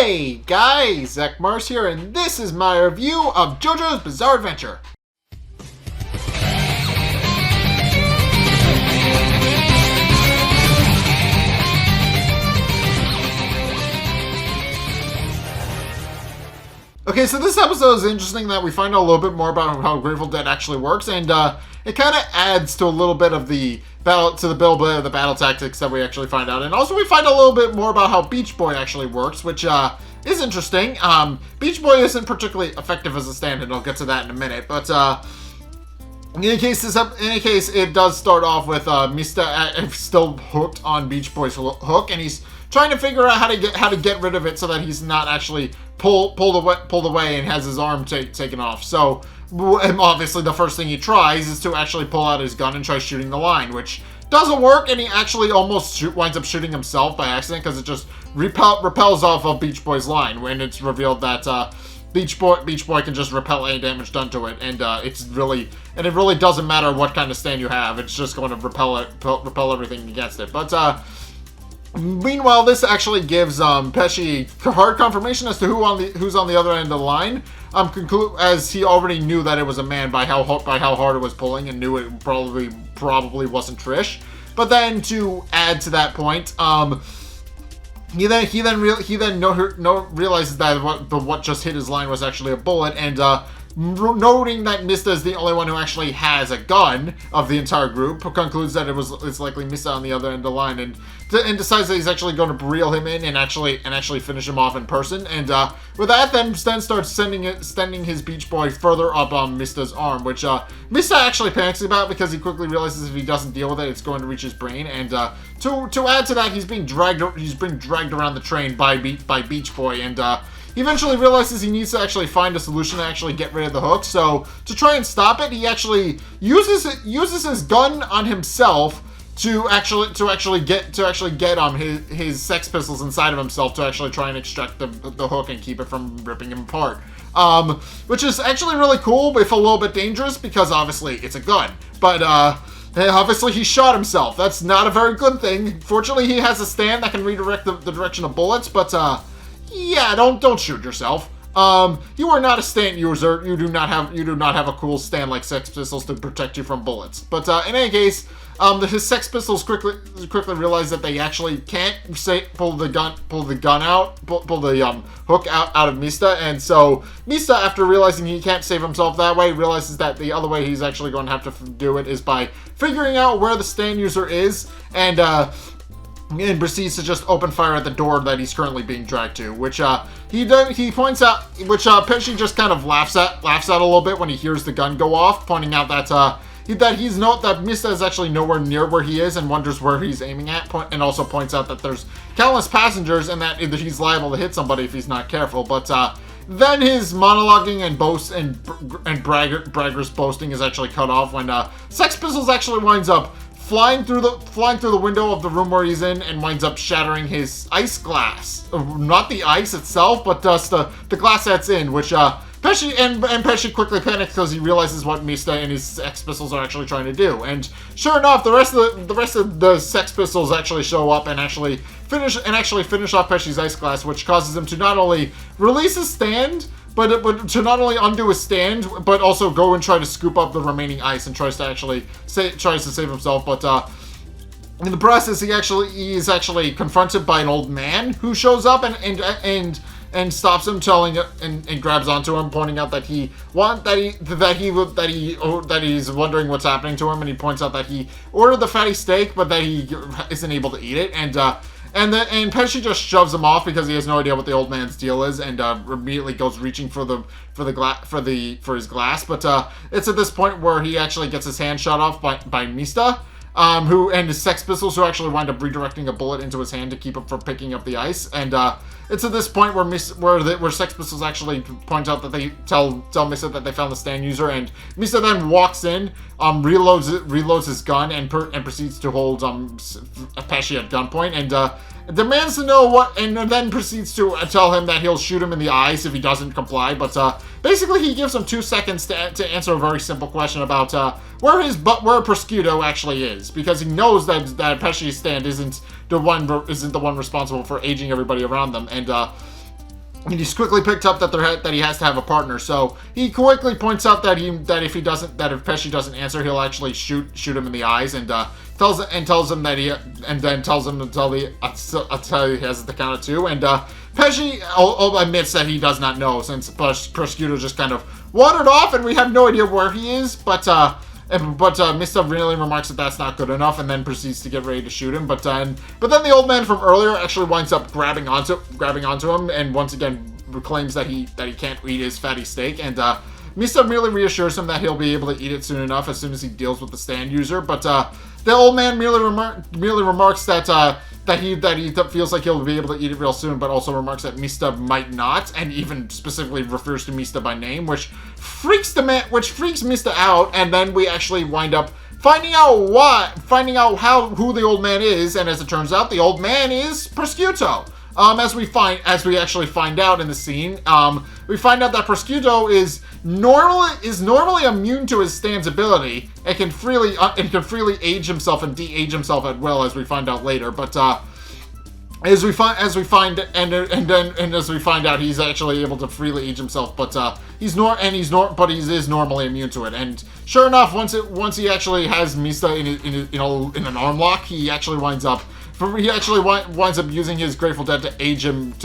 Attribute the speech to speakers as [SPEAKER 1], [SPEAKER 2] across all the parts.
[SPEAKER 1] Hey guys, Zack here, and this is my review of JoJo's Bizarre Adventure. Okay, so this episode is interesting that we find out a little bit more about how Grateful Dead actually works, and it kind of adds to a little bit of the battle tactics that we actually find out. And also we find a little bit more about how Beach Boy actually works, which is interesting. Beach Boy isn't particularly effective as a stand-in, I'll get to that in a minute, but in any case, it does start off with Mista still hooked on Beach Boy's hook, and he's trying to figure out how to get rid of it so that he's not actually pulled away and has his arm taken off. So obviously the first thing he tries is to actually pull out his gun and try shooting the line, which doesn't work, and he actually almost winds up shooting himself by accident because it just repels off of Beach Boy's line when it's revealed that Beach Boy can just repel any damage done to it, and it really doesn't matter what kind of stand you have. It's just going to repel everything against it. But meanwhile, this actually gives Pesci hard confirmation as to who's on the other end of the line. As he already knew that it was a man by how hard it was pulling, and knew it probably wasn't Trish. But then to add to that point, he then realizes that what just hit his line was actually a bullet, and noting that Mista is the only one who actually has a gun of the entire group, concludes that it's likely Mista on the other end of the line, and decides that he's actually going to reel him in and actually finish him off in person. And with that, then starts sending his Beach Boy further up on Mista's arm, which Mista actually panics about because he quickly realizes if he doesn't deal with it, it's going to reach his brain. And to add to that, he's being dragged around the train by Beach Boy, and he eventually realizes he needs to actually find a solution to actually get rid of the hook. So to try and stop it, he actually uses his gun on himself to actually get his Sex Pistols inside of himself to actually try and extract the hook and keep it from ripping him apart. Which is actually really cool, but a little bit dangerous because obviously it's a gun. But obviously he shot himself. That's not a very good thing. Fortunately, he has a stand that can redirect the direction of bullets, but yeah, don't shoot yourself. You are not a stand user. You do not have a cool stand like Sex Pistols to protect you from bullets. But in any case, his Sex Pistols quickly realize that they actually can't pull the hook out of Mista, and so Mista, after realizing he can't save himself that way, realizes that the other way he's actually going to have to do it is by figuring out where the stand user is, and proceeds to just open fire at the door that he's currently being dragged to, which he points out, which Pesci just kind of laughs at a little bit when he hears the gun go off, pointing out that Mista is actually nowhere near where he is and wonders where he's aiming at, and also points out that there's countless passengers and that he's liable to hit somebody if he's not careful. But then his monologuing and bragger's boasting is actually cut off when Sex Pistols actually winds up flying through the window of the room where he's in and winds up shattering his ice glass. Not the ice itself, but just the glass that's in, which Pesci quickly panics because he realizes what Mista and his Sex Pistols are actually trying to do. And sure enough, the rest of the Sex Pistols actually show up and actually finish off Pesci's ice glass, which causes him to not only release his stand, but to not only undo his stand, but also go and try to scoop up the remaining ice and tries to save himself. But in the process, he is actually confronted by an old man who shows up and stops him, and grabs onto him, pointing out that he's wondering what's happening to him, and he points out that he ordered the fatty steak, but that he isn't able to eat it, and Pesci just shoves him off because he has no idea what the old man's deal is, and immediately goes reaching for his glass. But it's at this point where he actually gets his hand shot off by Mista, and his Sex Pistols, who actually wind up redirecting a bullet into his hand to keep him from picking up the ice. And it's at this point where Sex Pistols actually point out that they tell Mista that they found the stand user, and Mista then walks in, reloads his gun, and proceeds to hold Pesci at gunpoint, and demands to know what, and then proceeds to tell him that he'll shoot him in the eyes if he doesn't comply. But basically, he gives him 2 seconds to answer a very simple question about where Prosciutto actually is, because he knows that Pesci's stand isn't the one responsible for aging everybody around them, and And he's quickly picked up that he has to have a partner. So he quickly points out that if Pesci doesn't answer, he'll actually shoot him in the eyes, and tells him that until he has the count of 2. And Pesci admits that he does not know, since Prosciutto just kind of wandered off, and we have no idea where he is. But Mista really remarks that that's not good enough, and then proceeds to get ready to shoot him. But then the old man from earlier actually winds up grabbing onto him, and once again claims that he can't eat his fatty steak. And Mista merely reassures him that he'll be able to eat it soon enough, as soon as he deals with the stand user. But the old man merely remarks that he feels like he'll be able to eat it real soon, but also remarks that Mista might not, and even specifically refers to Mista by name, which freaks Mista out. And then we actually wind up finding out who the old man is, and as it turns out, the old man is Prosciutto. As we actually find out in the scene, we find out that Prosciutto is normally immune to his stand's ability and can freely age himself and de-age himself at will, as we find out later. But as we find out, he's actually able to freely age himself, but he is normally immune to it. And sure enough, once he actually has Mista in an arm lock, he actually winds up using his Grateful Dead to age him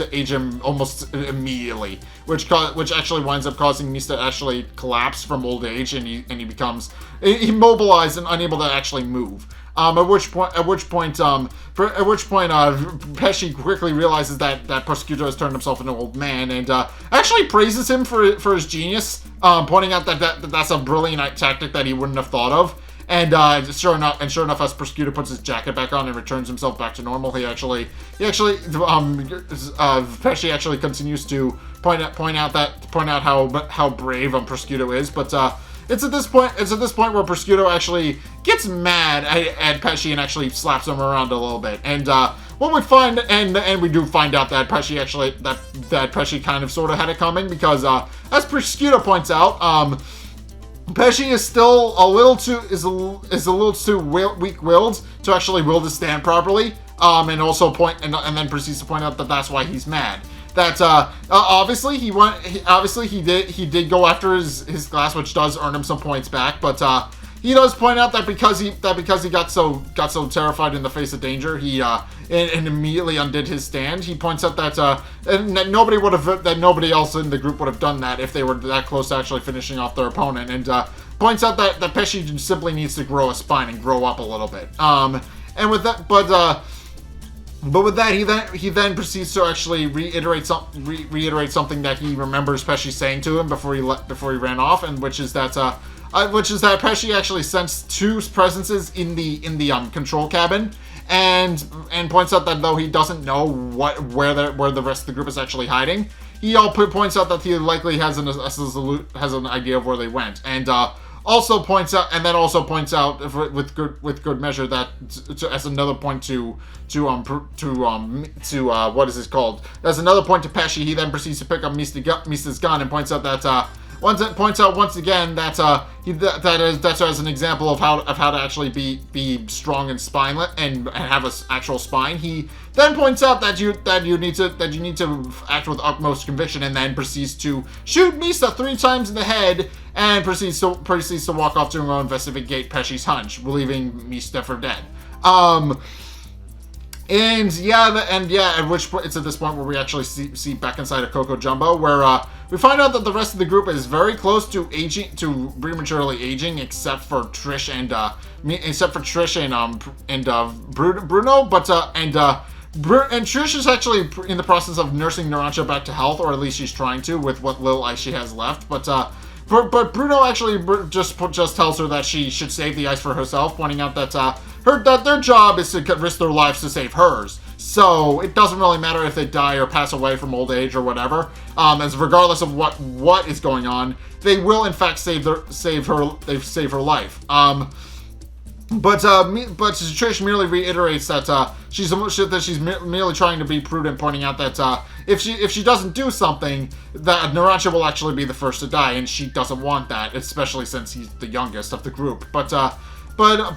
[SPEAKER 1] almost immediately, which actually winds up causing Mista to actually collapse from old age, and he becomes immobilized and unable to actually move. At which point, Pesci quickly realizes that Prosciutto has turned himself into an old man, and actually praises him for his genius, pointing out that that's a brilliant tactic that he wouldn't have thought of. And sure enough, as Prosciutto puts his jacket back on and returns himself back to normal, Pesci actually continues to point out how brave Prosciutto is. But it's at this point where Prosciutto actually gets mad at Pesci and actually slaps him around a little bit. And what we find, and we do find out that Pesci kind of sort of had it coming, because as Prosciutto points out, Pesci is still a little too weak-willed to actually will to stand properly, and then proceeds to point out that that's why he's mad. That obviously he did go after his glass, which does earn him some points back, but he does point out that because he got so terrified in the face of danger, he and immediately undid his stand. He points out that nobody else in the group would have done that if they were that close to actually finishing off their opponent, and points out that Pesci simply needs to grow a spine and grow up a little bit. And with that, but with that, he then proceeds to actually reiterate something that he remembers Pesci saying to him before he ran off, and which is that Pesci actually sensed 2 presences in the control cabin, and points out that though he doesn't know where the rest of the group is actually hiding, he points out that he likely has an idea of where they went, and also points out with good measure that as another point to what is this called? As another point to Pesci, he then proceeds to pick up Mista's gun and points out that once again that as an example of how to actually be strong and spineless and have an actual spine. He then points out that you need to act with utmost conviction, and then proceeds to shoot Mista 3 times in the head, and proceeds to walk off to go investigate Pesci's hunch, leaving Mista for dead. At which point, it's at this point where we actually see back inside of Coco Jumbo, where we find out that the rest of the group is very close to prematurely aging, except for Trish and Bruno, and Trish is actually in the process of nursing Narancia back to health, or at least she's trying to, with what little ice she has left. But Bruno actually just tells her that she should save the ice for herself, pointing out that their job is to risk their lives to save hers. So it doesn't really matter if they die or pass away from old age or whatever. As regardless of what is going on, they will in fact save her life. But Trish merely reiterates that she's merely trying to be prudent, pointing out that if she doesn't do something, that Narancia will actually be the first to die, and she doesn't want that, especially since he's the youngest of the group. But Bruno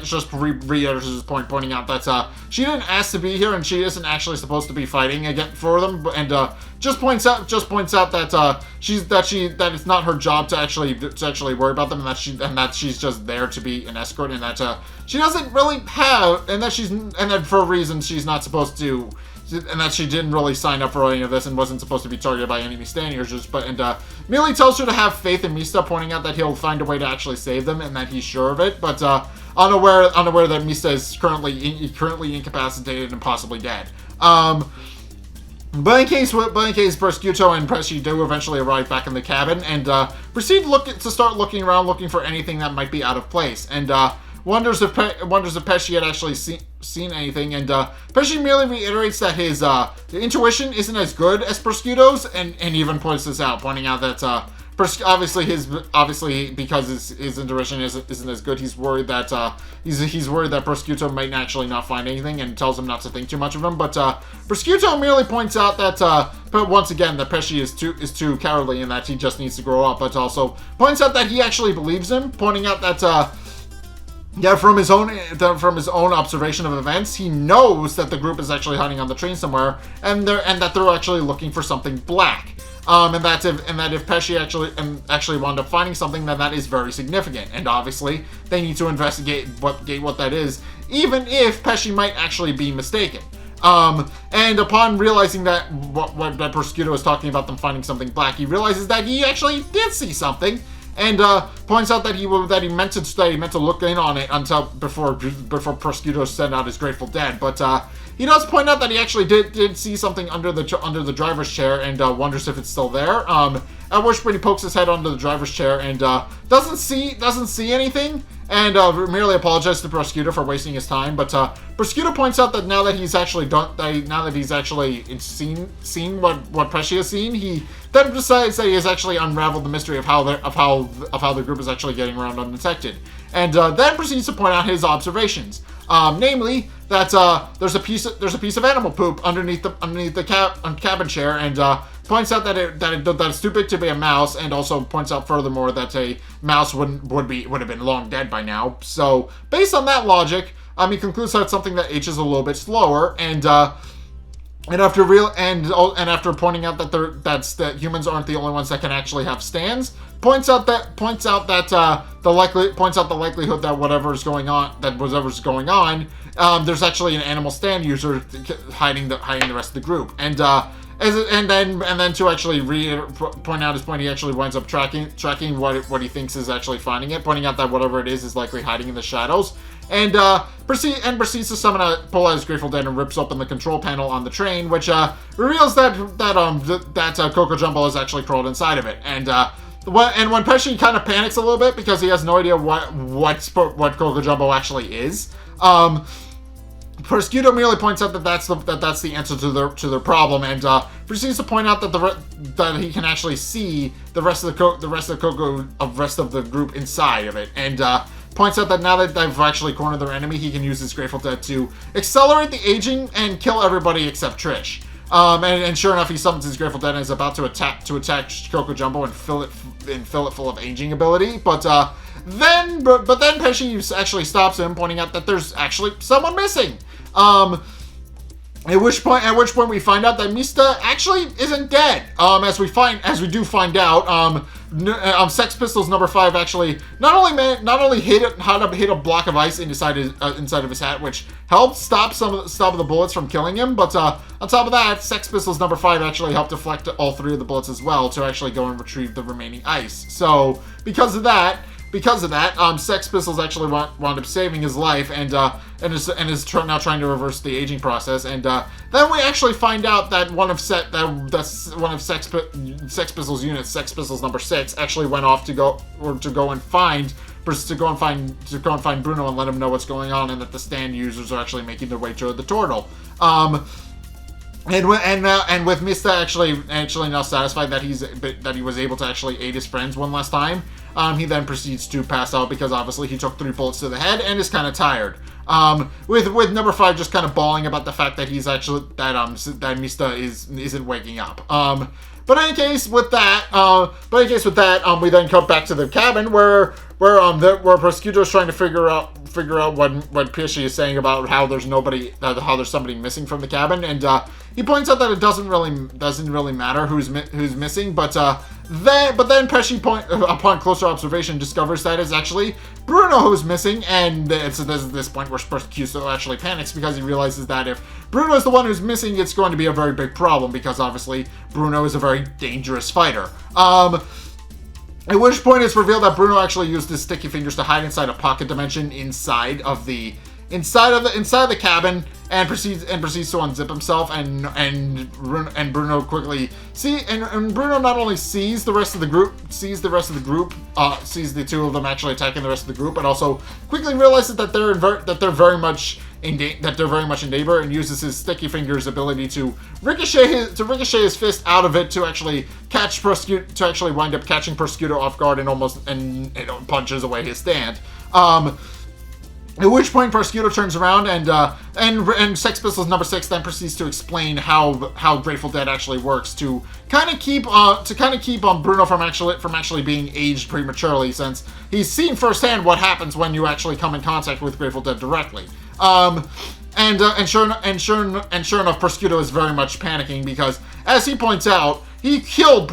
[SPEAKER 1] just reiterates his point, pointing out that she didn't ask to be here and she isn't actually supposed to be fighting again for them, and just points out that that it's not her job to actually worry about them, and that she's just there to be an escort, and that she doesn't really have, and that for a reason she's not supposed to. And that she didn't really sign up for any of this and wasn't supposed to be targeted by enemy stand users, merely tells her to have faith in Mista, pointing out that he'll find a way to actually save them and that he's sure of it, but unaware that Mista is currently incapacitated and possibly dead. But in case Prosciutto and Pesci do eventually arrive back in the cabin and proceed to start looking around, looking for anything that might be out of place, and wonders if Pesci had actually seen anything, and Pesci merely reiterates that his intuition isn't as good as Prosciutto's, and even points this out, pointing out that obviously because his intuition isn't as good, he's worried that Prosciutto might actually not find anything, and tells him not to think too much of him. But Prosciutto merely points out that, but once again, that Pesci is too cowardly and that he just needs to grow up. But also points out that he actually believes him, pointing out that. From his own observation of events, he knows that the group is actually hiding on the train somewhere, and that they're actually looking for something black. And that if Pesci actually wound up finding something, then that is very significant. And obviously, they need to investigate what that is, even if Pesci might actually be mistaken. And upon realizing that that Prosciutto is talking about them finding something black, he realizes that he actually did see something. And points out that he meant to look in on it before Prosciutto sent out his Grateful Dead. But he does point out that he actually did see something under the driver's chair, and wonders if it's still there. At which point he pokes his head under the driver's chair and doesn't see anything, and merely apologizes to Prosciutto for wasting his time. But Prosciutto points out that now that he's actually seen what Pesci has seen, he then decides that he has actually unraveled the mystery of how the group is actually getting around undetected, and then proceeds to point out his observations, namely that there's a piece of animal poop underneath the cabin chair, and points out that it's too big to be a mouse, and also points out furthermore that a mouse would have been long dead by now. So based on that logic, he concludes that it's something that ages a little bit slower, and after pointing out that humans aren't the only ones that can actually have stands, points out the likelihood that whatever's going on, there's actually an animal stand user hiding the rest of the group, and then to actually point out his point, he actually winds up tracking what he thinks is actually finding it, pointing out that whatever it is likely hiding in the shadows, and proceeds to pull out his Grateful Dead and rips open the control panel on the train, which reveals that Coco Jumbo has actually crawled inside of it, and when Pesci kind of panics a little bit because he has no idea what Coco Jumbo actually is, Prosciutto merely points out that that's the answer to their problem, and proceeds to point out that he can actually see the rest of the group inside of it, and points out that now that they've actually cornered their enemy, he can use his Grateful Dead to accelerate the aging and kill everybody except Trish. And sure enough, he summons his Grateful Dead and is about to attack Coco Jumbo and fill it full of aging ability, but then Pesci actually stops him, pointing out that there's actually someone missing. At which point we find out that Mista actually isn't dead. As we find out, Sex Pistols number 5 actually not only hit a block of ice inside of his hat, which helped stop of the bullets from killing him, but on top of that, Sex Pistols number 5 actually helped deflect all 3 of the bullets as well to actually go and retrieve the remaining ice. So because of that, Sex Pistols actually wound up saving his life, and is now trying to reverse the aging process. And then we actually find out that one of Sex Pistols units, Sex Pistols number 6, actually went off to go and find Bruno and let him know what's going on, and that the stand users are actually making their way toward the turtle. And with Mista actually now satisfied that he was able to actually aid his friends one last time, he then proceeds to pass out because obviously he took 3 bullets to the head and is kind of tired. With number 5 just kind of bawling about the fact that that Mista isn't waking up. But in any case with that, we then come back to the cabin where where Prosciutto is trying to figure out what Pesci is saying about how there's somebody missing from the cabin, and he points out that it doesn't really matter who's missing, but then Pesci upon closer observation discovers that it's actually Bruno who's missing, and it's this point where Prosciutto actually panics because he realizes that if Bruno is the one who's missing, it's going to be a very big problem because obviously Bruno is a very dangerous fighter. At which point it's revealed that Bruno actually used his sticky fingers to hide inside a pocket dimension inside the cabin, and proceeds to unzip himself, and Bruno quickly and Bruno not only sees the two of them actually attacking the rest of the group, but also quickly realizes that they're very much in danger, and uses his sticky fingers ability to ricochet his fist out of it to actually wind up catching Prosciutto off guard and punches away his stand. At which point Prosciutto turns around and Sex Pistols number 6 then proceeds to explain how Grateful Dead actually works to kind of keep Bruno from actually being aged prematurely, since he's seen firsthand what happens when you actually come in contact with Grateful Dead directly. And sure enough, Prosciutto is very much panicking because, as he points out, he killed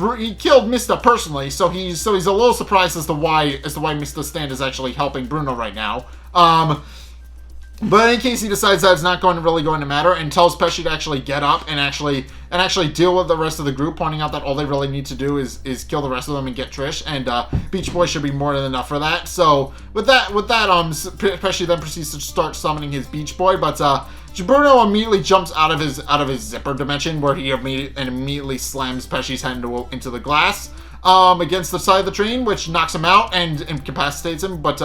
[SPEAKER 1] Mista personally, so he's a little surprised as to why Mista's stand is actually helping Bruno right now. But in case he decides that it's not going to matter, and tells Pesci to actually get up and actually deal with the rest of the group, pointing out that all they really need to do is kill the rest of them and get Trish, and Beach Boy should be more than enough for that. So with that, Pesci then proceeds to start summoning his Beach Boy, but Bruno immediately jumps out of his zipper dimension, where he immediately slams Pesci's head into the glass against the side of the train, which knocks him out and incapacitates him, but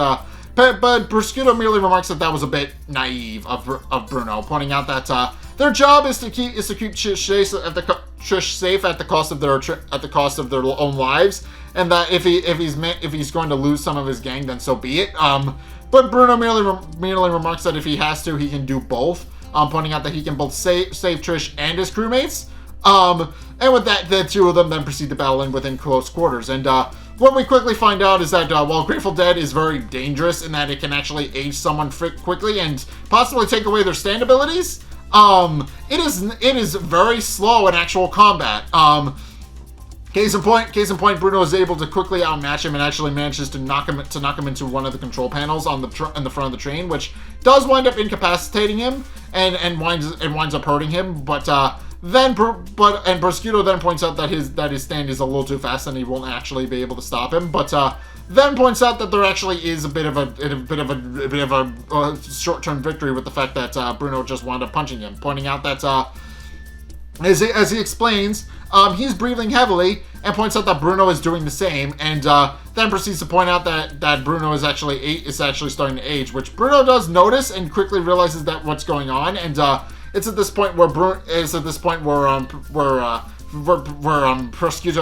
[SPEAKER 1] Prosciutto merely remarks that was a bit naive of Bruno, pointing out that their job is to keep Trish safe at the cost of their own lives, and that if he's going to lose some of his gang, then so be it. But Bruno merely remarks that if he has to, he can do both, pointing out that he can both save Trish and his crewmates. And with that, the two of them then proceed to battle within close quarters, and what we quickly find out is that while Grateful Dead is very dangerous in that it can actually age someone quickly and possibly take away their stand abilities, it is very slow in actual combat. Case in point, Bruno is able to quickly outmatch him and actually manages to knock him into one of the control panels in the front of the train, which does wind up incapacitating him and winds up hurting him. But Prosciutto then points out that his stand is a little too fast and he won't actually be able to stop him. But then points out that there actually is a bit of a short-term victory with the fact that Bruno just wound up punching him, pointing out that as he explains, he's breathing heavily and points out that Bruno is doing the same, and then proceeds to point out that Bruno is actually starting to age, which Bruno does notice and quickly realizes that what's going on, and it's at this point where Prosciutto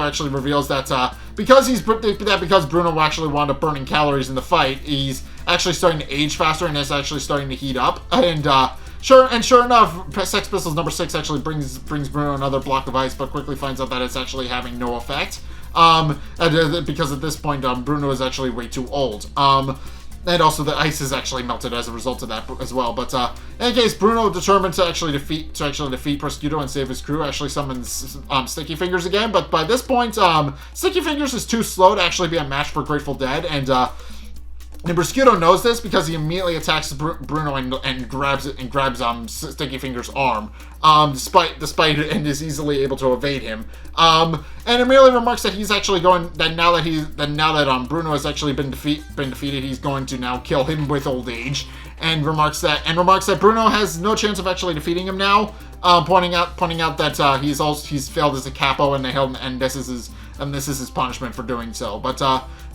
[SPEAKER 1] actually reveals that because Bruno actually wound up burning calories in the fight, he's actually starting to age faster and is actually starting to heat up, and sure enough, Sex Pistols number 6 actually brings Bruno another block of ice, but quickly finds out that it's actually having no effect, because at this point Bruno is actually way too old. And also the ice is actually melted as a result of that as well. But in any case, Bruno, determined to actually defeat Prosciutto and save his crew, actually summons Sticky Fingers again. But by this point, Sticky Fingers is too slow to actually be a match for Grateful Dead, and Prosciutto knows this because he immediately attacks Bruno and grabs Sticky Fingers' arm, despite and is easily able to evade him. And immediately remarks that he's actually now that Bruno has actually been defeated, he's going to now kill him with old age, and remarks that Bruno has no chance of actually defeating him now, pointing out that he's failed as a capo, and this is his punishment for doing so. But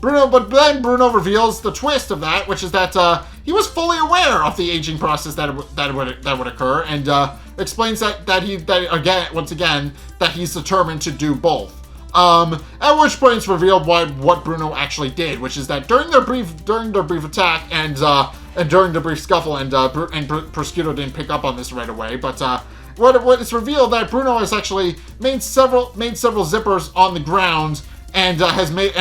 [SPEAKER 1] then Bruno reveals the twist of that, which is that he was fully aware of the aging process that would occur, and explains that he's determined to do both. At which point it's revealed what Bruno actually did, which is that during their brief attack and during the brief scuffle, and Prosciutto didn't pick up on this right away, but what it's revealed that Bruno has actually made several zippers on the ground and has made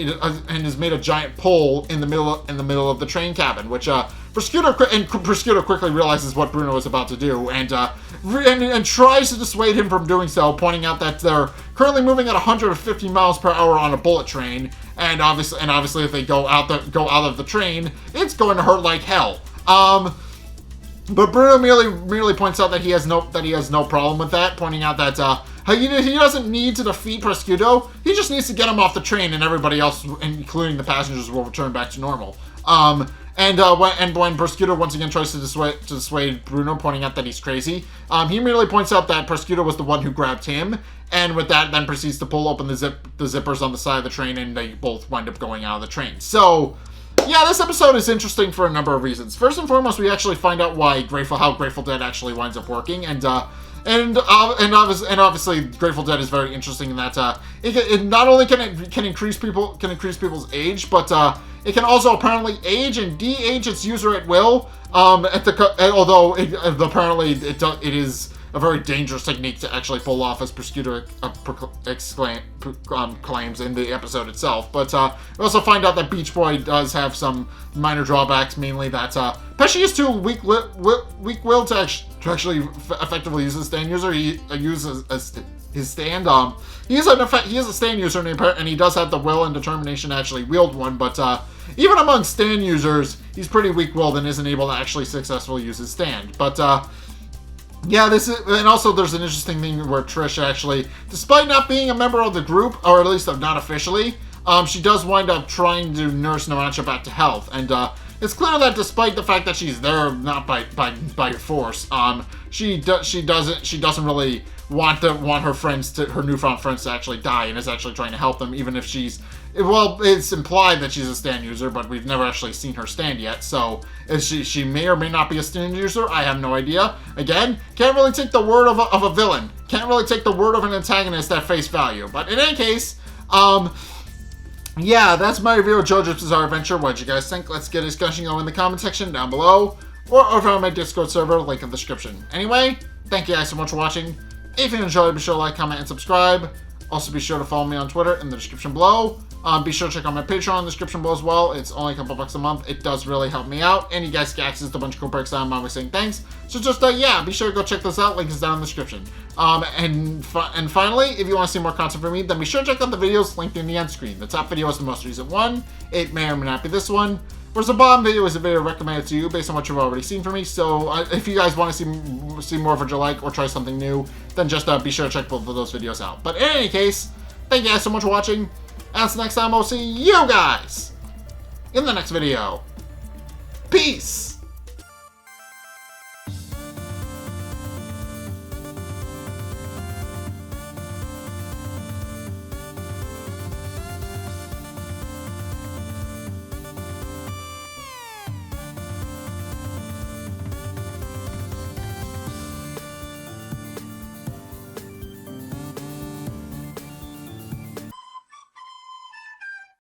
[SPEAKER 1] a giant pole in the middle of the train cabin, which Prosciutto quickly realizes what Bruno is about to do, and tries to dissuade him from doing so, pointing out that they're currently moving at 150 miles per hour on a bullet train, and obviously if they go out of the train, it's going to hurt like hell. But Bruno merely points out that he has no problem with that, pointing out that he doesn't need to defeat Prosciutto. He just needs to get him off the train, and everybody else, including the passengers, will return back to normal. When Prosciutto once again tries to dissuade Bruno, pointing out that he's crazy, he merely points out that Prosciutto was the one who grabbed him, and with that, then proceeds to pull open the zippers on the side of the train, and they both wind up going out of the train. So, yeah, this episode is interesting for a number of reasons. First and foremost, we actually find out how Grateful Dead actually winds up working, and obviously Grateful Dead is very interesting in that it not only can increase people's age, but it can also apparently age and de-age its user at will. Although apparently it is a very dangerous technique to actually pull off, as Prosciutto claims in the episode itself. But we also find out that Beach Boy does have some minor drawbacks, mainly that Pesci is too weak-willed to actually effectively use his stand user. He uses his stand. He is a stand user, and he does have the will and determination to actually wield one. But even among stand users, he's pretty weak-willed and isn't able to actually successfully use his stand. But yeah, and also there's an interesting thing where Trish actually, despite not being a member of the group, or at least not officially, she does wind up trying to nurse Narancia back to health, and it's clear that despite the fact that she's there not by force, she doesn't really want her newfound friends to actually die, and is actually trying to help them, even if it's implied that she's a stand user, but we've never actually seen her stand yet, so she may or may not be a stand user. I have no idea. Again, can't really take the word of a villain. Can't really take the word of an antagonist at face value. But in any case, yeah, that's my review of JoJo's Bizarre Adventure. What did you guys think? Let's get a discussion going in the comment section down below, or over on my Discord server, link in the description. Anyway, thank you guys so much for watching. If you enjoyed, be sure to like, comment, and subscribe. Also, be sure to follow me on Twitter in the description below. Be sure to check out my Patreon in the description below as well. It's only a couple bucks a month. It does really help me out. And you guys get access to a bunch of cool perks that I'm always saying thanks. So just, yeah, be sure to go check those out. Link is down in the description. And finally, if you want to see more content from me, then be sure to check out the videos linked in the end screen. The top video is the most recent one. It may or may not be this one. Whereas the bottom video is a video recommended to you based on what you've already seen from me. So if you guys want to see more of what you like or try something new, then just be sure to check both of those videos out. But in any case, thank you guys so much for watching. Until next time, I'll see you guys in the next video. Peace!